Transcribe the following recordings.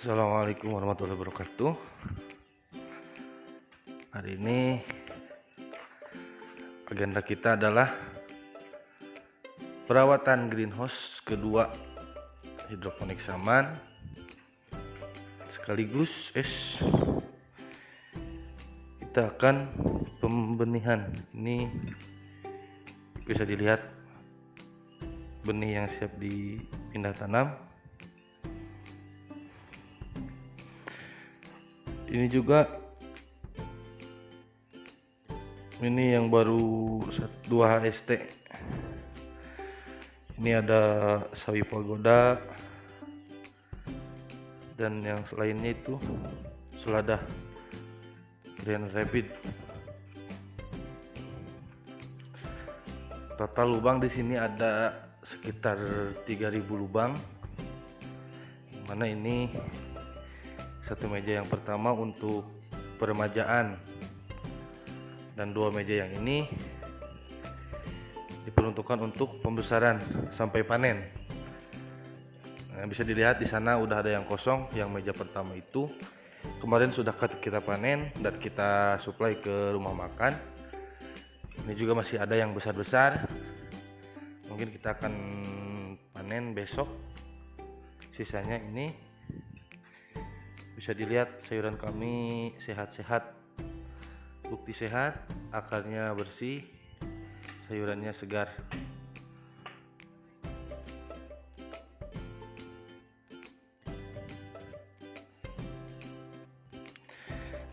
Assalamualaikum warahmatullahi wabarakatuh. Hari ini agenda kita adalah perawatan greenhouse kedua hidroponik Saman, sekaligus kita akan pembenihan. Ini bisa dilihat benih yang siap dipindah tanam. Ini juga yang baru 2 HST. Ini ada sawi pagoda dan yang lainnya itu selada Grand Rapid. Total lubang di sini ada sekitar 3000 lubang. Mana ini satu meja yang pertama untuk peremajaan dan 2 meja yang ini diperuntukkan untuk pembesaran sampai panen. Nah, bisa dilihat di sana udah ada yang kosong. Yang meja pertama itu kemarin sudah kita panen dan kita suplai ke rumah makan. Ini juga masih ada yang besar-besar. Mungkin kita akan panen besok. Sisanya ini bisa dilihat sayuran kami sehat-sehat, bukti sehat, akarnya bersih, sayurannya segar.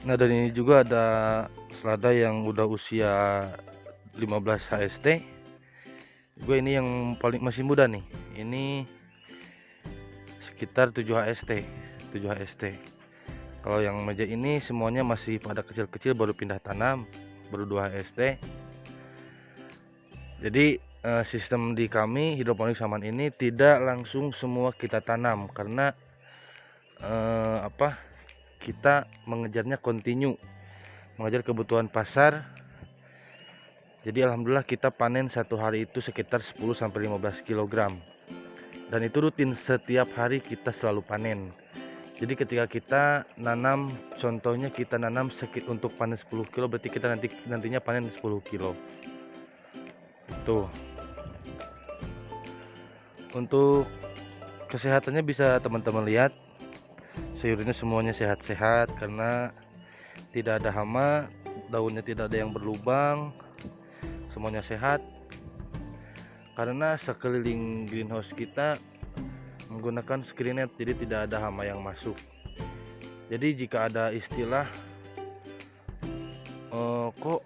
Nah, dan ini juga ada selada yang udah usia 15 HST. Gue ini yang paling masih muda nih. Ini sekitar 7 HST. Kalau yang meja ini semuanya masih pada kecil-kecil, baru pindah tanam, baru 2 HST. Jadi sistem di kami hidroponik Saman ini tidak langsung semua kita tanam karena kita mengejarnya kontinu, mengejar kebutuhan pasar. Jadi alhamdulillah kita panen satu hari itu sekitar 10-15 kg. Dan itu rutin, setiap hari kita selalu panen. Jadi ketika kita nanam, contohnya kita nanam untuk panen 10 kilo, berarti kita nantinya panen 10 kilo. Tuh. Untuk kesehatannya bisa teman-teman lihat. Sayurnya semuanya sehat-sehat karena tidak ada hama, daunnya tidak ada yang berlubang, semuanya sehat. Karena sekeliling greenhouse kita menggunakan screen net, jadi tidak ada hama yang masuk. Jadi jika ada istilah kok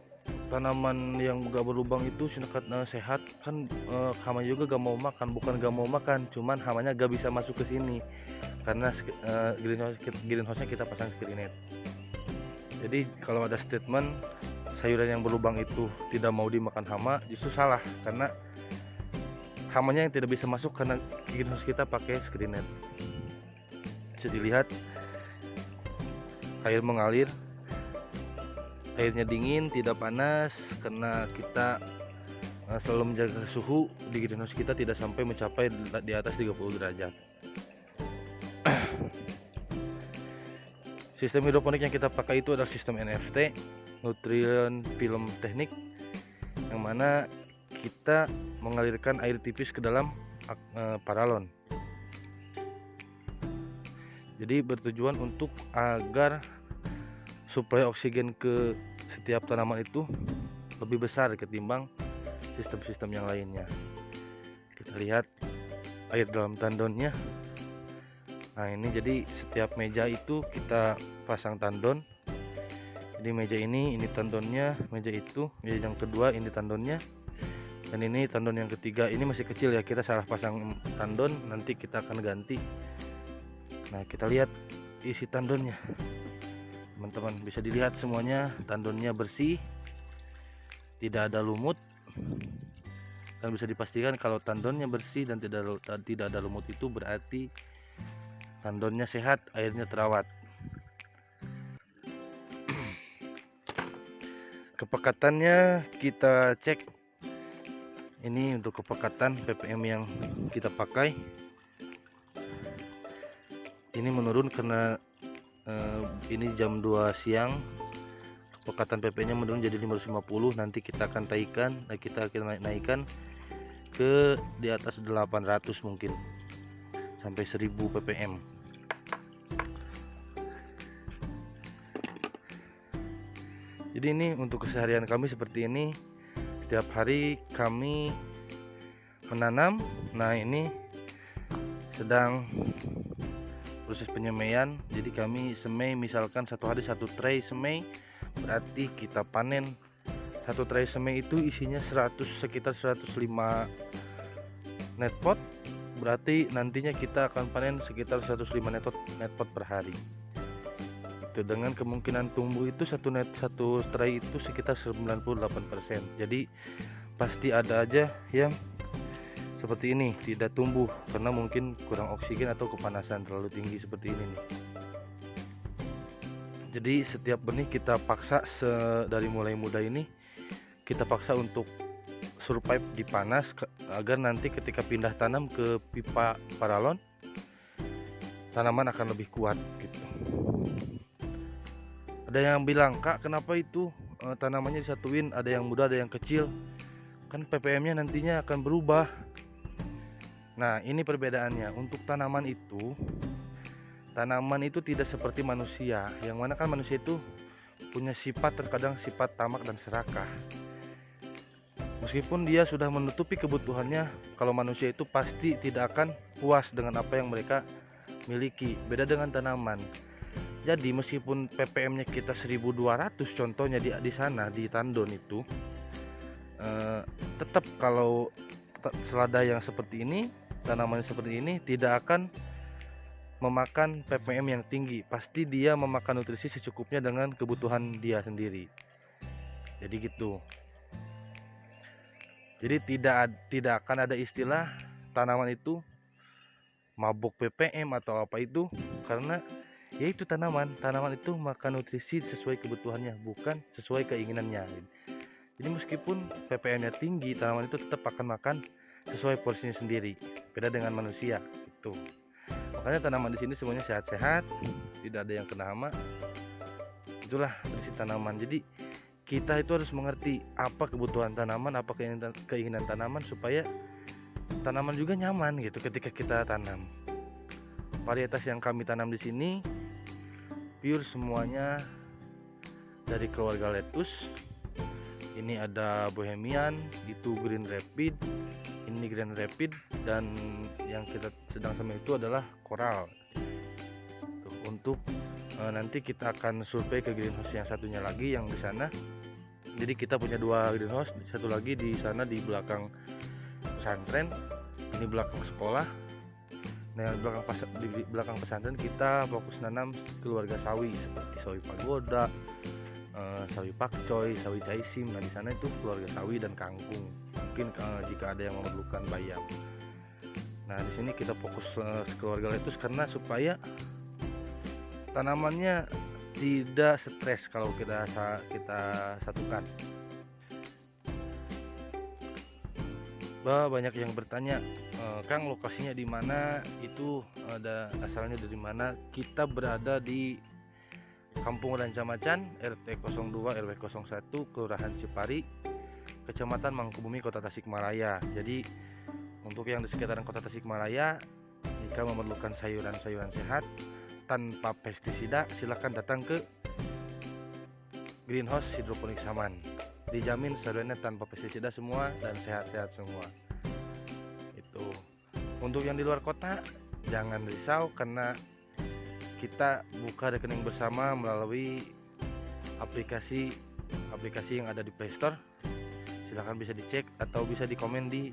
tanaman yang gak berlubang itu sehat, kan hama juga gak mau makan. Bukan gak mau makan, cuman hamanya gak bisa masuk ke sini karena greenhouse-nya kita pasang screen net. Jadi kalau ada statement sayuran yang berlubang itu tidak mau dimakan hama, justru salah, karena hamanya yang tidak bisa masuk karena greenhouse kita pakai screen net. Bisa dilihat air mengalir, airnya dingin, tidak panas, karena kita selalu menjaga suhu di greenhouse kita tidak sampai mencapai di atas 30 derajat. Sistem hidroponik yang kita pakai itu adalah sistem NFT, Nutrient Film Teknik, yang mana kita mengalirkan air tipis ke dalam paralon. Jadi bertujuan untuk agar suplai oksigen ke setiap tanaman itu lebih besar ketimbang sistem-sistem yang lainnya. Kita lihat air dalam tandonnya. Nah, ini jadi setiap meja itu kita pasang tandon. Jadi meja ini tandonnya, meja itu, meja yang kedua ini tandonnya, dan ini tandon yang ketiga. Ini masih kecil ya, kita salah pasang tandon, nanti kita akan ganti. Nah, kita lihat isi tandonnya, teman-teman. Bisa dilihat semuanya tandonnya bersih, tidak ada lumut, dan bisa dipastikan kalau tandonnya bersih dan tidak ada lumut itu berarti tandonnya sehat, airnya terawat. Kepekatannya kita cek. Ini untuk kepekatan ppm yang kita pakai. Ini menurun karena ini jam 2 siang, pekatan PP nya menurun jadi 550. Nanti kita akan naikkan ke di atas 800 mungkin sampai 1000 ppm. Jadi ini untuk keseharian kami seperti ini. Setiap hari kami menanam. Nah, ini sedang proses penyemaian. Jadi kami semai, misalkan satu hari satu tray semai, berarti kita panen satu tray semai itu isinya sekitar 105 net pot. Berarti nantinya kita akan panen sekitar 105 net pot per hari. Itu dengan kemungkinan tumbuh itu satu tray itu sekitar 98%. Jadi pasti ada aja yang seperti ini tidak tumbuh karena mungkin kurang oksigen atau kepanasan terlalu tinggi seperti ini nih. Jadi setiap benih kita paksa dari mulai muda ini kita paksa untuk survive di panas agar nanti ketika pindah tanam ke pipa paralon tanaman akan lebih kuat gitu. Ada yang bilang, "Kak, kenapa itu tanamannya disatuin, ada yang muda ada yang kecil, kan ppm nya nantinya akan berubah." Nah, ini perbedaannya. Untuk tanaman itu tidak seperti manusia, yang mana kan manusia itu punya sifat, terkadang sifat tamak dan serakah. Meskipun dia sudah menutupi kebutuhannya, kalau manusia itu pasti tidak akan puas dengan apa yang mereka miliki. Beda dengan tanaman. Jadi meskipun ppm-nya kita 1200 contohnya di sana di tandon itu, tetap kalau selada yang seperti ini, tanaman seperti ini tidak akan memakan ppm yang tinggi. Pasti dia memakan nutrisi secukupnya dengan kebutuhan dia sendiri. Jadi gitu. Jadi tidak akan ada istilah tanaman itu mabuk ppm atau apa itu, karena yaitu tanaman itu makan nutrisi sesuai kebutuhannya, bukan sesuai keinginannya. Jadi meskipun ppm-nya tinggi, tanaman itu tetap akan makan sesuai porsinya sendiri. Beda dengan manusia itu. Makanya tanaman di sini semuanya sehat-sehat, tidak ada yang kena hama. Itulah fungsi tanaman. Jadi kita itu harus mengerti apa kebutuhan tanaman, apa keinginan tanaman, supaya tanaman juga nyaman gitu ketika kita tanam. Varietas yang kami tanam di sini pure semuanya dari keluarga lettuce. Ini ada Bohemian, itu Green Rapid, ini Green Rapid, dan yang kita sedang sama itu adalah Coral. Untuk nanti kita akan survei ke greenhouse yang satunya lagi yang di sana. Jadi kita punya 2 greenhouse, satu lagi di sana di belakang pesantren, ini belakang sekolah. Nah, di belakang pesantren kita fokus nanam keluarga sawi seperti sawi pagoda, sawi pakcoy, sawi jaisim. Nah, di sana itu keluarga sawi dan kangkung. Mungkin jika ada yang memerlukan bayam. Nah, di sini kita fokus keluarga lettuce karena supaya tanamannya tidak stres kalau kita satukan. Banyak yang bertanya, "Kang, lokasinya di mana? Itu ada asalnya dari mana?" Kita berada di Kampung Rancamacan, RT 02 RW 01, Kelurahan Cipari, Kecamatan Mangkubumi, Kota Tasikmalaya. Jadi untuk yang di sekitaran Kota Tasikmalaya, jika memerlukan sayuran-sayuran sehat tanpa pestisida, silakan datang ke Greenhouse Hidroponik Saman. Dijamin sayurannya tanpa pestisida semua dan sehat-sehat semua. Itu. Untuk yang di luar kota, jangan risau karena kita buka rekening bersama melalui aplikasi yang ada di Play Store. Silahkan bisa dicek atau bisa dikomen di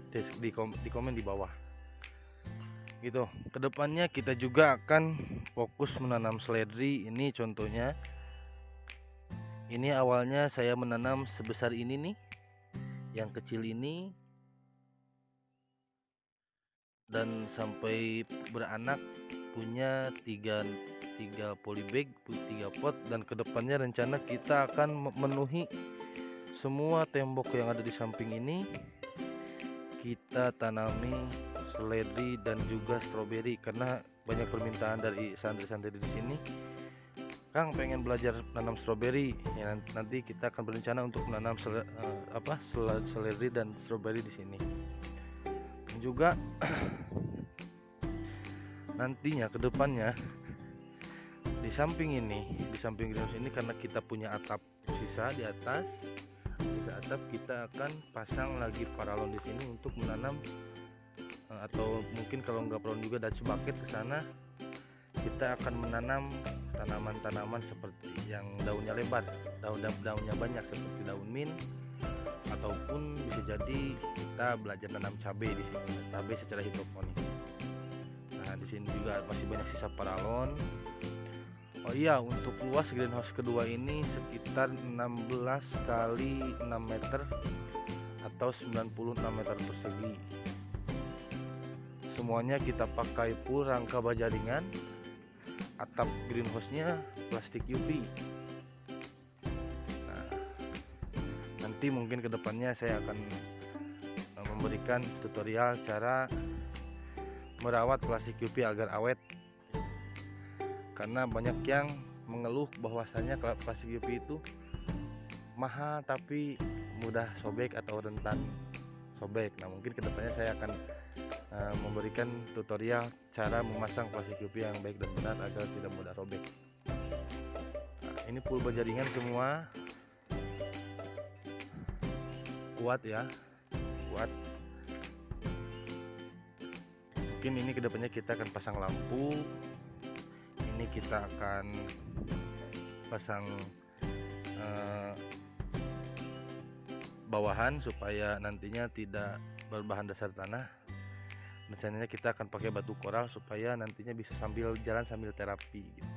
komen di bawah. Gitu. Kedepannya kita juga akan fokus menanam seledri. Ini contohnya. Ini awalnya saya menanam sebesar ini nih, yang kecil ini, dan sampai beranak punya 3 polybag, 3 pot, dan kedepannya rencana kita akan memenuhi semua tembok yang ada di samping ini. Kita tanami seledri dan juga stroberi karena banyak permintaan dari santri-santri di sini, Kang pengen belajar nanam stroberi ya, nanti kita akan berencana untuk menanam seledri dan stroberi di sini. Dan juga nantinya kedepannya di samping greenhouse ini, karena kita punya atap sisa di atas, sisa atap, kita akan pasang lagi paralon di sini untuk menanam, atau mungkin kalau nggak paralon juga Dutch bucket ke sana, kita akan menanam tanaman-tanaman seperti yang daunnya lebar, daunnya banyak seperti daun mint, ataupun bisa jadi kita belajar nanam cabai di sini, cabai secara hidroponik. Nah, di sini juga masih banyak sisa paralon. Oh iya, untuk luas greenhouse kedua ini sekitar 16 kali 6 meter atau 96 meter persegi. Semuanya kita pakai full rangka baja ringan. Atap greenhouse-nya plastik UV. Nah, nanti mungkin kedepannya saya akan memberikan tutorial cara merawat plastik UV agar awet, karena banyak yang mengeluh bahwasanya plastik UV itu mahal tapi mudah sobek atau rentan sobek. Nah, mungkin kedepannya saya akan memberikan tutorial cara memasang plastik UV yang baik dan benar agar tidak mudah robek. Nah, ini full baja ringan semua, kuat ya, kuat. Mungkin ini kedepannya kita akan pasang lampu, ini kita akan pasang bawahan supaya nantinya tidak berbahan dasar tanah. Rencananya kita akan pakai batu koral supaya nantinya bisa sambil jalan sambil terapi gitu.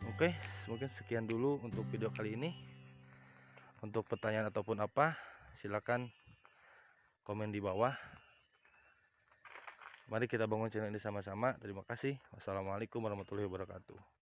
Oke, mungkin sekian dulu untuk video kali ini. Untuk pertanyaan ataupun apa, silakan komen di bawah. Mari kita bangun channel ini sama-sama. Terima kasih. Wassalamualaikum warahmatullahi wabarakatuh.